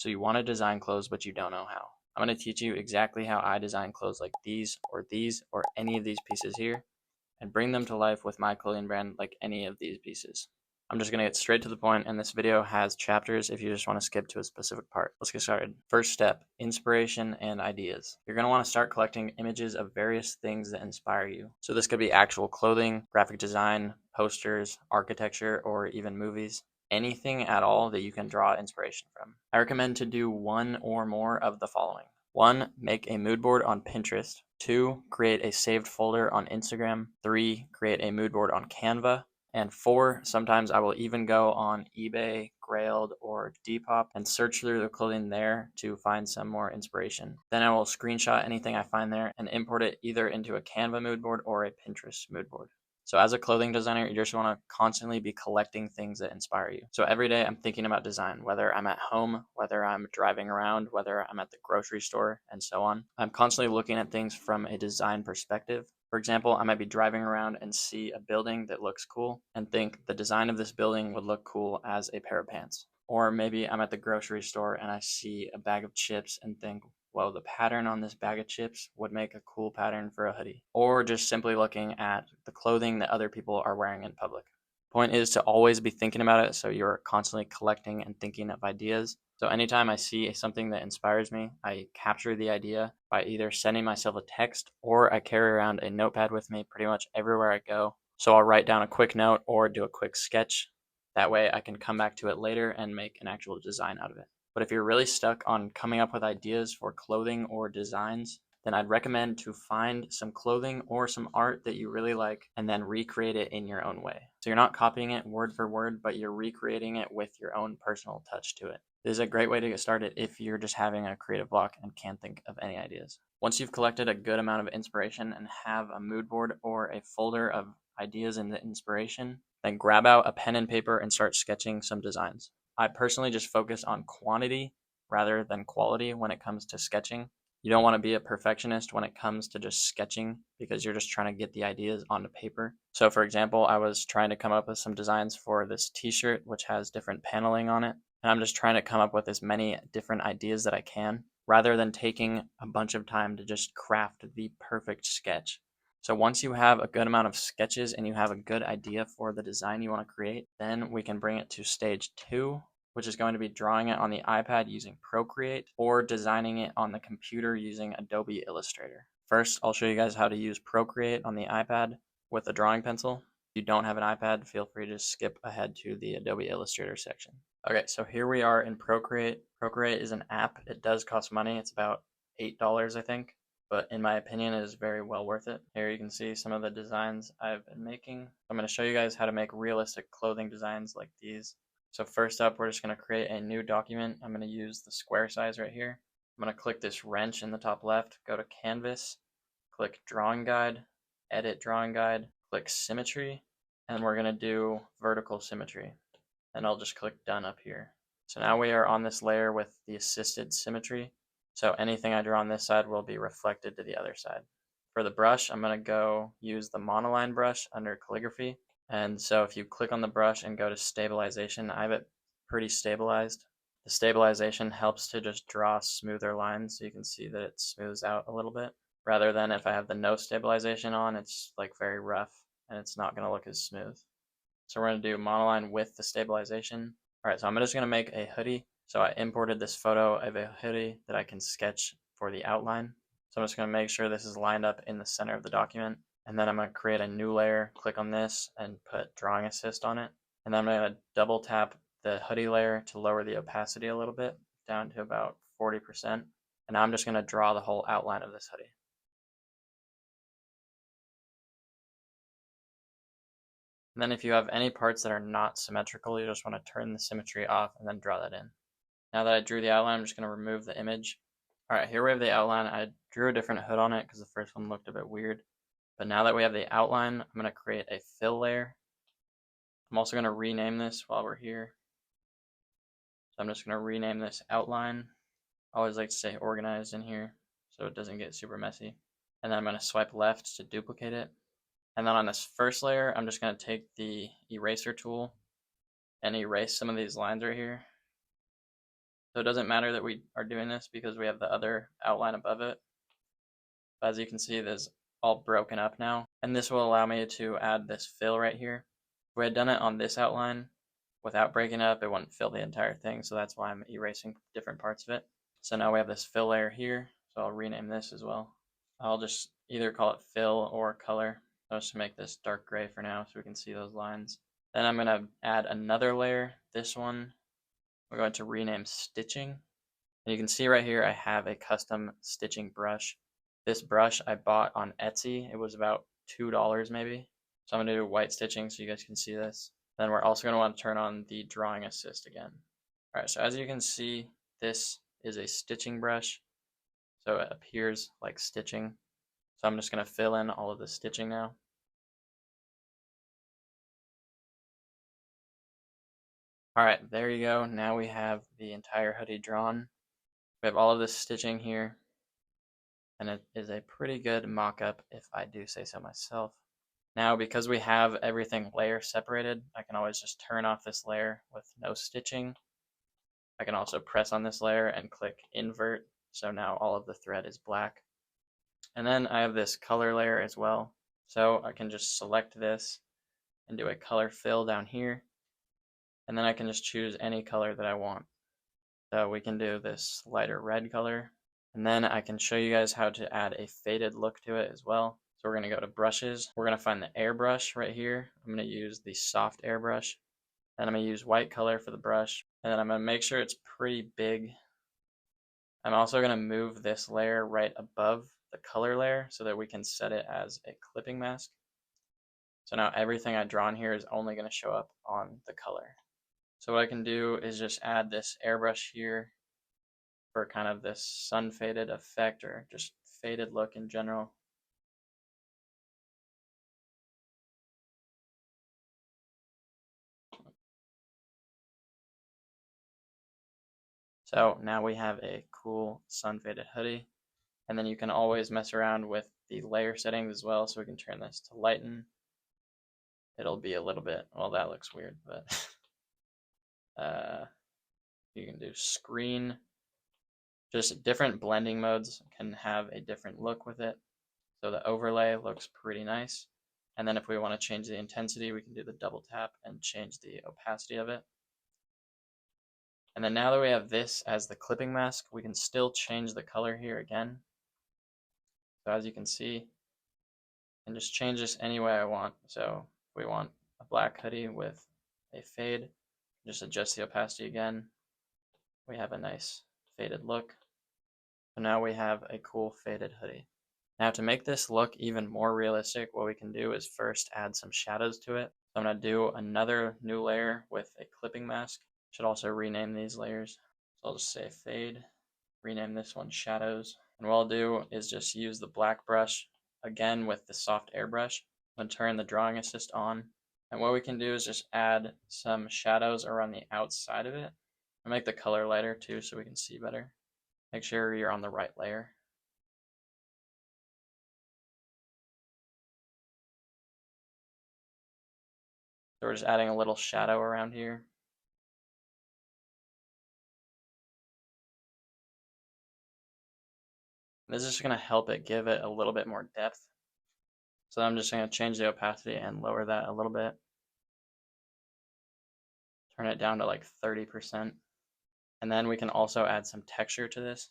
So you want to design clothes, but you don't know how. I'm going to teach you exactly how I design clothes like these or any of these pieces here, and bring them to life with my clothing brand like any of these pieces. I'm just going to get straight to the point, and this video has chapters if you just want to skip to a specific part. Let's get started. First step, inspiration and ideas. You're going to want to start collecting images of various things that inspire you. So this could be actual clothing, graphic design, posters, architecture, or even movies. Anything at all that you can draw inspiration from. I recommend to do one or more of the following. 1. Make a mood board on Pinterest. 2. Create a saved folder on Instagram. 3. Create a mood board on Canva. And 4, sometimes I will even go on eBay, Grailed, or Depop and search through the clothing there to find some more inspiration. Then I will screenshot anything I find there and import it either into a Canva mood board or a Pinterest mood board. So as a clothing designer, you just want to constantly be collecting things that inspire you. So every day I'm thinking about design, whether I'm at home, whether I'm driving around, whether I'm at the grocery store, and so on. I'm constantly looking at things from a design perspective. For example, I might be driving around and see a building that looks cool and think the design of this building would look cool as a pair of pants. Or maybe I'm at the grocery store and I see a bag of chips and think, well, the pattern on this bag of chips would make a cool pattern for a hoodie. Or just simply looking at the clothing that other people are wearing in public. Point is to always be thinking about it, so you're constantly collecting and thinking of ideas. So anytime I see something that inspires me, I capture the idea by either sending myself a text or I carry around a notepad with me pretty much everywhere I go. So I'll write down a quick note or do a quick sketch. That way I can come back to it later and make an actual design out of it. But if you're really stuck on coming up with ideas for clothing or designs, then I'd recommend to find some clothing or some art that you really like and then recreate it in your own way. So you're not copying it word for word, but you're recreating it with your own personal touch to it. This is a great way to get started if you're just having a creative block and can't think of any ideas. Once you've collected a good amount of inspiration and have a mood board or a folder of ideas and inspiration, then grab out a pen and paper and start sketching some designs. I personally just focus on quantity rather than quality when it comes to sketching. You don't want to be a perfectionist when it comes to just sketching because you're just trying to get the ideas onto paper. So for example, I was trying to come up with some designs for this t-shirt which has different paneling on it. And I'm just trying to come up with as many different ideas that I can rather than taking a bunch of time to just craft the perfect sketch. So once you have a good amount of sketches and you have a good idea for the design you want to create, then we can bring it to stage 2, which is going to be drawing it on the iPad using Procreate or designing it on the computer using Adobe Illustrator. First, I'll show you guys how to use Procreate on the iPad with a drawing pencil. If you don't have an iPad, feel free to skip ahead to the Adobe Illustrator section. Okay, so here we are in Procreate. Procreate is an app. It does cost money. It's about $8, I think. But in my opinion, it is very well worth it. Here you can see some of the designs I've been making. I'm going to show you guys how to make realistic clothing designs like these. So first up, we're just going to create a new document. I'm going to use the square size right here. I'm going to click this wrench in the top left, go to Canvas, click Drawing Guide, Edit Drawing Guide, click Symmetry, and we're going to do Vertical Symmetry. And I'll just click Done up here. So now we are on this layer with the assisted symmetry. So anything I draw on this side will be reflected to the other side. For the brush, I'm going to go use the monoline brush under calligraphy. And so if you click on the brush and go to stabilization, I have it pretty stabilized. The stabilization helps to just draw smoother lines so you can see that it smooths out a little bit. Rather than if I have the no stabilization on, it's like very rough and it's not going to look as smooth. So we're going to do monoline with the stabilization. All right, so I'm just going to make a hoodie. So I imported this photo of a hoodie that I can sketch for the outline. So I'm just going to make sure this is lined up in the center of the document. And then I'm going to create a new layer, click on this, and put Drawing Assist on it. And then I'm going to double tap the hoodie layer to lower the opacity a little bit, down to about 40%. And now I'm just going to draw the whole outline of this hoodie. And then if you have any parts that are not symmetrical, you just want to turn the symmetry off and then draw that in. Now that I drew the outline, I'm just going to remove the image. All right, here we have the outline. I drew a different hood on it because the first one looked a bit weird. But now that we have the outline, I'm going to create a fill layer. I'm also going to rename this while we're here. So I'm just going to rename this outline. I always like to say organized in here so it doesn't get super messy. And then I'm going to swipe left to duplicate it. And then on this first layer, I'm just going to take the eraser tool and erase some of these lines right here. So it doesn't matter that we are doing this because we have the other outline above it. But as you can see, this is all broken up now. And this will allow me to add this fill right here. If we had done it on this outline without breaking it up, it wouldn't fill the entire thing. So that's why I'm erasing different parts of it. So now we have this fill layer here. So I'll rename this as well. I'll just either call it fill or color. I'll just make this dark gray for now so we can see those lines. Then I'm going to add another layer. This one we're going to rename stitching. And you can see right here I have a custom stitching brush. This brush I bought on Etsy. It was about $2 maybe. So I'm going to do white stitching so you guys can see this. Then we're also going to want to turn on the drawing assist again. Alright, so as you can see, this is a stitching brush. So it appears like stitching. So I'm just going to fill in all of the stitching now. Alright, there you go. Now we have the entire hoodie drawn. We have all of this stitching here. And it is a pretty good mock-up if I do say so myself. Now, because we have everything layer separated, I can always just turn off this layer with no stitching. I can also press on this layer and click invert, so now all of the thread is black. And then I have this color layer as well, so I can just select this and do a color fill down here, and then I can just choose any color that I want. So we can do this lighter red color, and then I can show you guys how to add a faded look to it as well. So we're going to go to brushes. We're going to find the airbrush right here. I'm going to use the soft airbrush. Then I'm going to use white color for the brush. And then I'm going to make sure it's pretty big. I'm also going to move this layer right above the color layer so that we can set it as a clipping mask. So now everything I draw in here is only going to show up on the color. So what I can do is just add this airbrush here for kind of this sun faded effect or just faded look in general. So now we have a cool sun faded hoodie. And then you can always mess around with the layer settings as well. So we can turn this to lighten. It'll be a little bit, well, that looks weird, but you can do screen. Just different blending modes can have a different look with it. So the overlay looks pretty nice. And then if we want to change the intensity, we can do the double tap and change the opacity of it. And then now that we have this as the clipping mask, we can still change the color here again. So as you can see, I can just change this any way I want. So if we want a black hoodie with a fade, just adjust the opacity again. We have a nice faded look. So now we have a cool faded hoodie. Now to make this look even more realistic, what we can do is first add some shadows to it. So I'm going to do another new layer with a clipping mask. Should also rename these layers. So I'll just say fade, rename this one shadows. And what I'll do is just use the black brush again with the soft airbrush and turn the drawing assist on. And what we can do is just add some shadows around the outside of it. I'll make the color lighter too so we can see better. Make sure you're on the right layer. So we're just adding a little shadow around here. This is just going to help it give it a little bit more depth. So I'm just going to change the opacity and lower that a little bit. Turn it down to like 30%. And then we can also add some texture to this.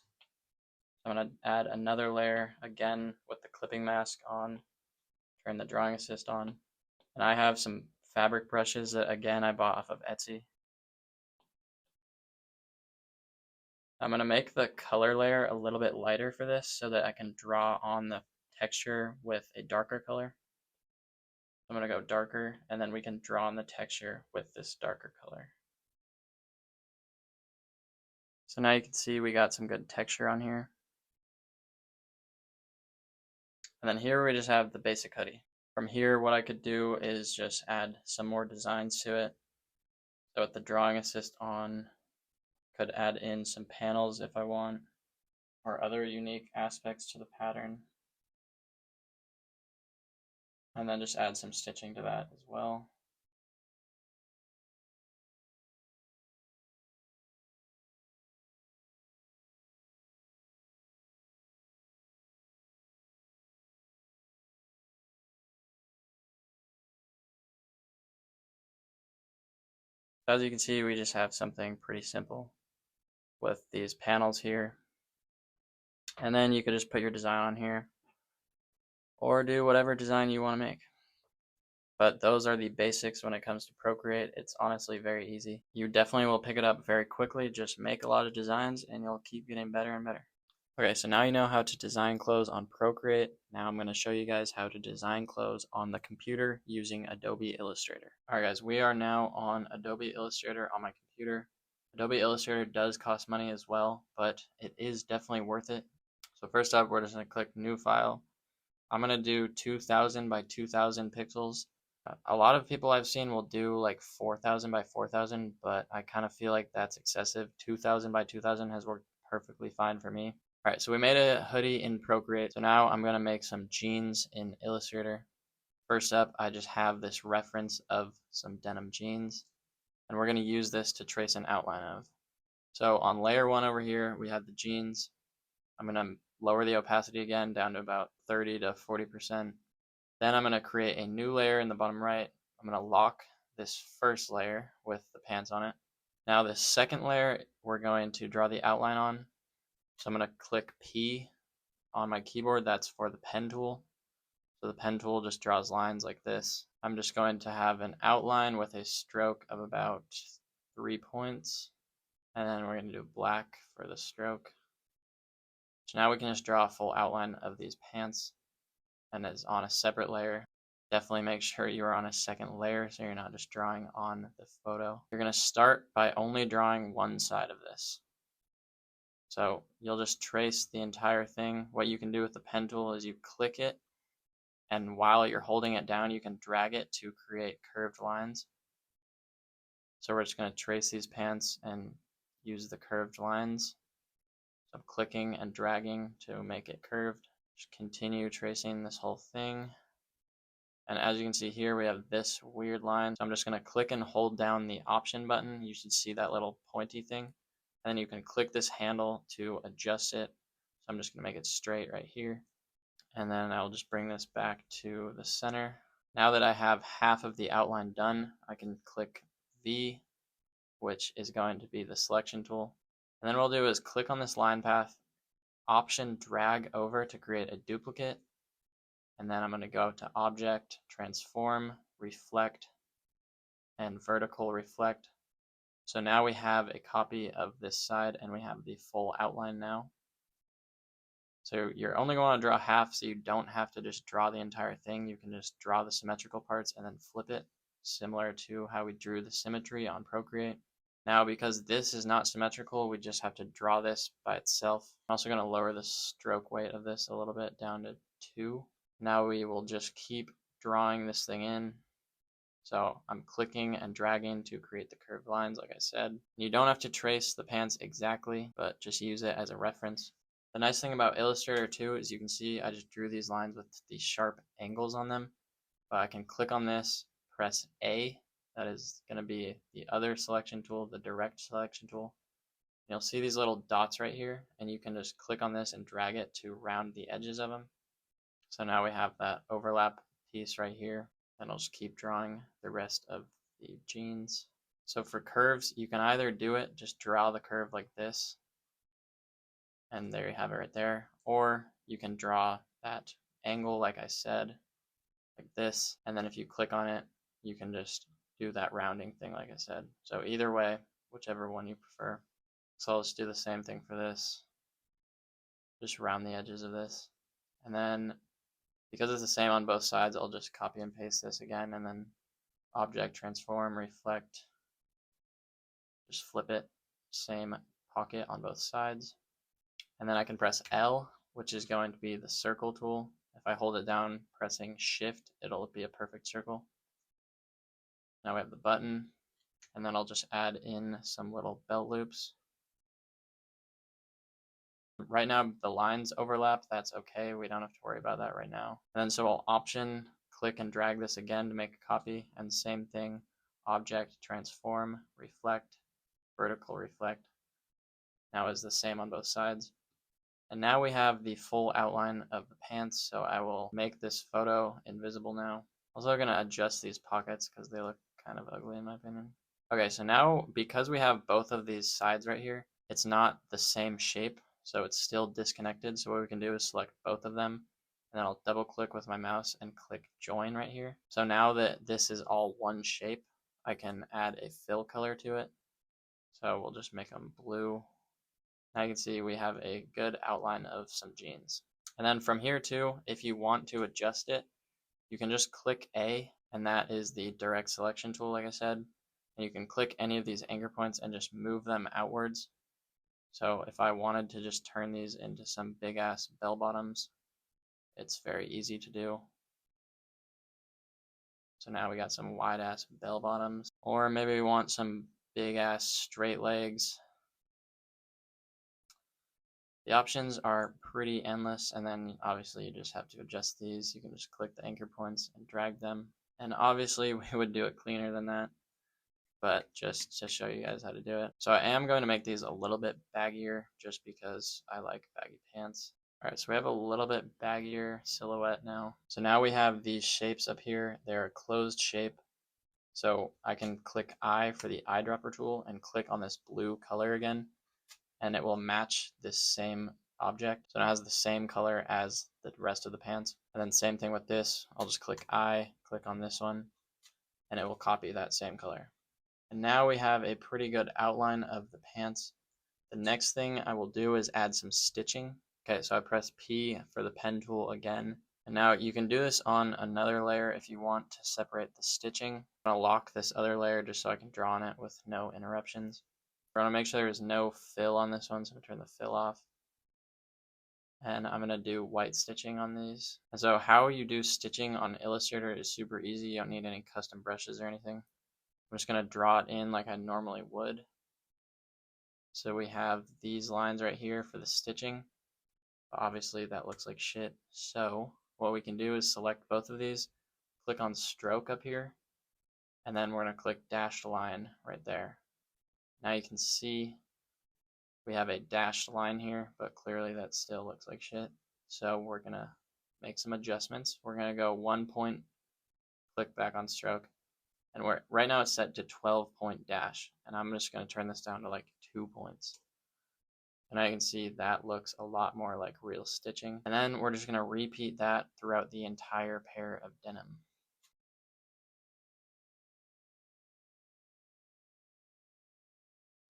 So I'm going to add another layer again with the clipping mask on. Turn the drawing assist on. And I have some fabric brushes that again I bought off of Etsy. I'm going to make the color layer a little bit lighter for this so that I can draw on the texture with a darker color. I'm going to go darker, and then we can draw on the texture with this darker color. So now you can see we got some good texture on here. And then here we just have the basic hoodie. From here, what I could do is just add some more designs to it. So with the drawing assist on, could add in some panels if I want, or other unique aspects to the pattern. And then just add some stitching to that as well. So as you can see, we just have something pretty simple with these panels here. And then you could just put your design on here or do whatever design you want to make. But those are the basics when it comes to Procreate. It's honestly very easy. You definitely will pick it up very quickly. Just make a lot of designs and you'll keep getting better and better. Okay, so now you know how to design clothes on Procreate. Now I'm going to show you guys how to design clothes on the computer using Adobe Illustrator. Alright guys, we are now on Adobe Illustrator on my computer. Adobe Illustrator does cost money as well, but it is definitely worth it. So first up, we're just going to click New File. I'm going to do 2000 by 2000 pixels. A lot of people I've seen will do like 4000 by 4000, but I kind of feel like that's excessive. 2000 by 2000 has worked perfectly fine for me. Alright, so we made a hoodie in Procreate. So now I'm going to make some jeans in Illustrator. First up, I just have this reference of some denim jeans, and we're going to use this to trace an outline of. So on layer 1 over here, we have the jeans. I'm going to lower the opacity again down to about 30 to 40%. Then I'm going to create a new layer in the bottom right. I'm going to lock this first layer with the pants on it. Now this second layer, we're going to draw the outline on. So I'm going to click P on my keyboard. That's for the pen tool. So the pen tool just draws lines like this. I'm just going to have an outline with a stroke of about 3 points. And then we're going to do black for the stroke. So now we can just draw a full outline of these pants. And it's on a separate layer. Definitely make sure you are on a second layer so you're not just drawing on the photo. You're going to start by only drawing one side of this. So you'll just trace the entire thing. What you can do with the pen tool is you click it, and while you're holding it down, you can drag it to create curved lines. So we're just going to trace these pants and use the curved lines. So I'm clicking and dragging to make it curved. Just continue tracing this whole thing. And as you can see here, we have this weird line. So I'm just going to click and hold down the option button. You should see that little pointy thing. And then you can click this handle to adjust it. So I'm just going to make it straight right here. And then I'll just bring this back to the center. Now that I have half of the outline done, I can click V, which is going to be the selection tool. And then what I'll do is click on this line path, option drag over to create a duplicate. And then I'm going to go to Object, Transform, Reflect, and Vertical Reflect. So now we have a copy of this side and we have the full outline now. So you're only going to draw half, so you don't have to just draw the entire thing. You can just draw the symmetrical parts and then flip it, similar to how we drew the symmetry on Procreate. Now, because this is not symmetrical, we just have to draw this by itself. I'm also going to lower the stroke weight of this a little bit down to 2. Now we will just keep drawing this thing in. So I'm clicking and dragging to create the curved lines, like I said. You don't have to trace the pants exactly, but just use it as a reference. The nice thing about Illustrator too is you can see I just drew these lines with these sharp angles on them. But I can click on this, press A. That is going to be the other selection tool, the direct selection tool. You'll see these little dots right here, and you can just click on this and drag it to round the edges of them. So now we have that overlap piece right here. And I'll just keep drawing the rest of the jeans. So for curves, you can either do it, just draw the curve like this, and there you have it right there, or you can draw that angle like I said, like this, and then if you click on it, you can just do that rounding thing like I said. So either way, whichever one you prefer. So I'll just do the same thing for this. Just round the edges of this. And then because it's the same on both sides, I'll just copy and paste this again, and then Object, Transform, Reflect, just flip it, same pocket on both sides. And then I can press L, which is going to be the circle tool. If I hold it down pressing Shift, it'll be a perfect circle. Now we have the button, and then I'll just add in some little belt loops. Right now the lines overlap, that's okay, we don't have to worry about that right now. And then so I'll option, click and drag this again to make a copy, and same thing, Object, Transform, Reflect, Vertical Reflect. Now is the same on both sides. And now we have the full outline of the pants, so I will make this photo invisible now. Also going to adjust these pockets because they look kind of ugly in my opinion. Okay, so now because we have both of these sides right here, it's not the same shape, so it's still disconnected. So what we can do is select both of them, and then I'll double click with my mouse and click join right here. So now that this is all one shape, I can add a fill color to it. So we'll just make them blue. Now you can see we have a good outline of some jeans. And then from here too, if you want to adjust it, you can just click A, and that is the direct selection tool, like I said. And you can click any of these anchor points and just move them outwards. So if I wanted to just turn these into some big ass bell bottoms, it's very easy to do. So now we got some wide ass bell bottoms. Or maybe we want some big ass straight legs. The options are pretty endless, and then obviously you just have to adjust these. You can just click the anchor points and drag them. And obviously we would do it cleaner than that, but just to show you guys how to do it. So I am going to make these a little bit baggier just because I like baggy pants. Alright, so we have a little bit baggier silhouette now. So now we have these shapes up here. They're a closed shape. So I can click I for the eyedropper tool and click on this blue color again, and it will match this same object. So it has the same color as the rest of the pants. And then same thing with this. I'll just click I, click on this one, and it will copy that same color. And now we have a pretty good outline of the pants. The next thing I will do is add some stitching. Okay, so I press P for the pen tool again. And now you can do this on another layer if you want to separate the stitching. I'm going to lock this other layer just so I can draw on it with no interruptions. I want to make sure there's no fill on this one, so I'm going to turn the fill off. And I'm going to do white stitching on these. And so how you do stitching on Illustrator is super easy. You don't need any custom brushes or anything. I'm just going to draw it in like I normally would. So we have these lines right here for the stitching. Obviously that looks like shit. So what we can do is select both of these, click on stroke up here, and then we're going to click dashed line right there. Now you can see we have a dashed line here, but clearly that still looks like shit. So we're going to make some adjustments. We're going to go 1 point, click back on stroke, and right now it's set to 12 point dash, and I'm just going to turn this down to like 2 points. And I can see that looks a lot more like real stitching. And then we're just going to repeat that throughout the entire pair of denim.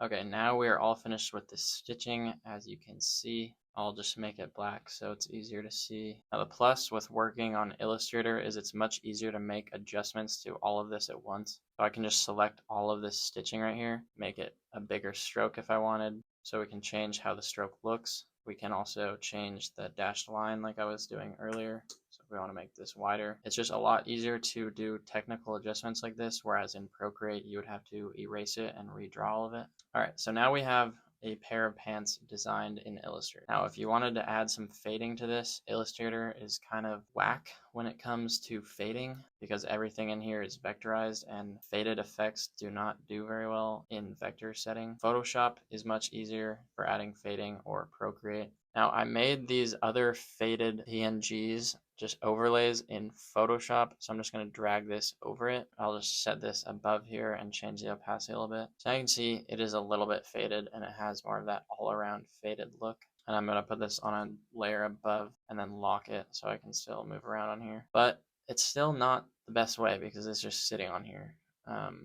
Okay, now we are all finished with the stitching. As you can see, I'll just make it black so it's easier to see. Now the plus with working on Illustrator is it's much easier to make adjustments to all of this at once. So I can just select all of this stitching right here, make it a bigger stroke if I wanted, so we can change how the stroke looks. We can also change the dashed line like I was doing earlier. So if we want to make this wider, it's just a lot easier to do technical adjustments like this, whereas in Procreate you would have to erase it and redraw all of it. Alright, so now we have a pair of pants designed in Illustrator. Now if you wanted to add some fading to this, Illustrator is kind of whack when it comes to fading because everything in here is vectorized and faded effects do not do very well in vector setting. Photoshop is much easier for adding fading, or Procreate. Now I made these other faded PNGs just overlays in Photoshop, so I'm just going to drag this over it. I'll just set this above here and change the opacity a little bit. So now you can see it is a little bit faded and it has more of that all around faded look. And I'm going to put this on a layer above and then lock it so I can still move around on here. But it's still not the best way because it's just sitting on here.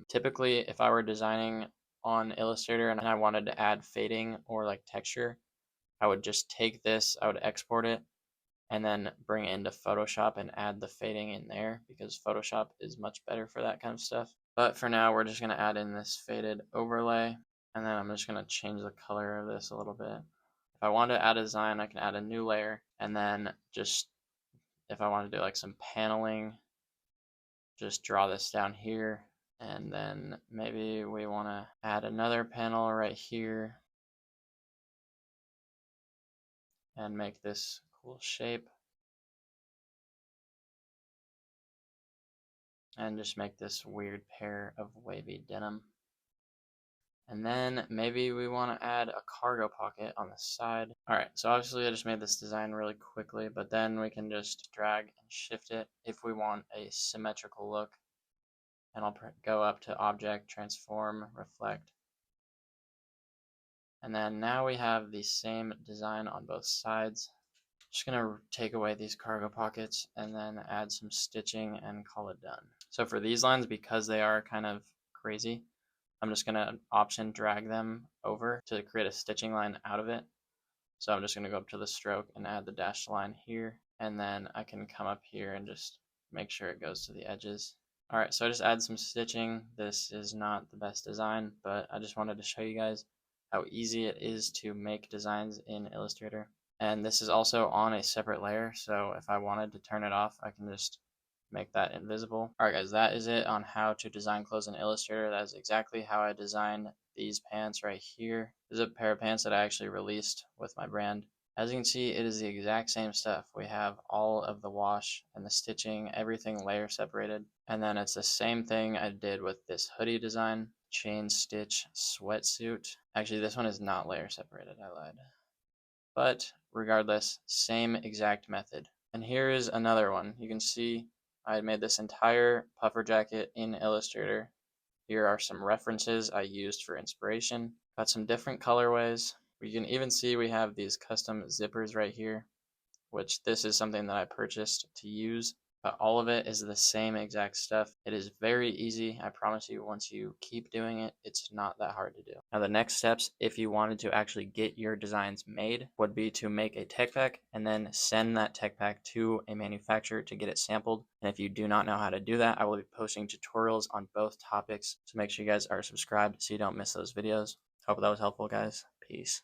Typically, if I were designing on Illustrator and I wanted to add fading or like texture, I would just take this, I would export it, and then bring it into Photoshop and add the fading in there because Photoshop is much better for that kind of stuff. But for now, we're just going to add in this faded overlay, and then I'm just going to change the color of this a little bit. If I want to add a design, I can add a new layer, and then just, if I want to do like some paneling, just draw this down here, and then maybe we want to add another panel right here and make this cool shape. And just make this weird pair of wavy denim. And then maybe we want to add a cargo pocket on the side. Alright, so obviously I just made this design really quickly, but then we can just drag and shift it if we want a symmetrical look. and I'll go up to Object, Transform, Reflect. And then now we have the same design on both sides. Just gonna take away these cargo pockets and then add some stitching and call it done. So for these lines, because they are kind of crazy, I'm just gonna Option drag them over to create a stitching line out of it. So I'm just gonna go up to the stroke and add the dashed line here, and then I can come up here and just make sure it goes to the edges. Alright, so I just add some stitching. This is not the best design, but I just wanted to show you guys how easy it is to make designs in Illustrator. And this is also on a separate layer, so if I wanted to turn it off, I can just make that invisible. Alright guys, that is it on how to design clothes in Illustrator. That is exactly how I designed these pants right here. This is a pair of pants that I actually released with my brand. As you can see, it is the exact same stuff. We have all of the wash and the stitching, everything layer separated. And then it's the same thing I did with this hoodie design, chain stitch sweatsuit. Actually, this one is not layer separated, I lied. But regardless, same exact method. And here is another one. You can see I made this entire puffer jacket in Illustrator. Here are some references I used for inspiration. Got some different colorways. You can even see we have these custom zippers right here, which this is something that I purchased to use. But all of it is the same exact stuff. It is very easy. I promise you, once you keep doing it, it's not that hard to do. Now the next steps, if you wanted to actually get your designs made, would be to make a tech pack and then send that tech pack to a manufacturer to get it sampled. And if you do not know how to do that, I will be posting tutorials on both topics. So make sure you guys are subscribed so you don't miss those videos. Hope that was helpful, guys. Peace.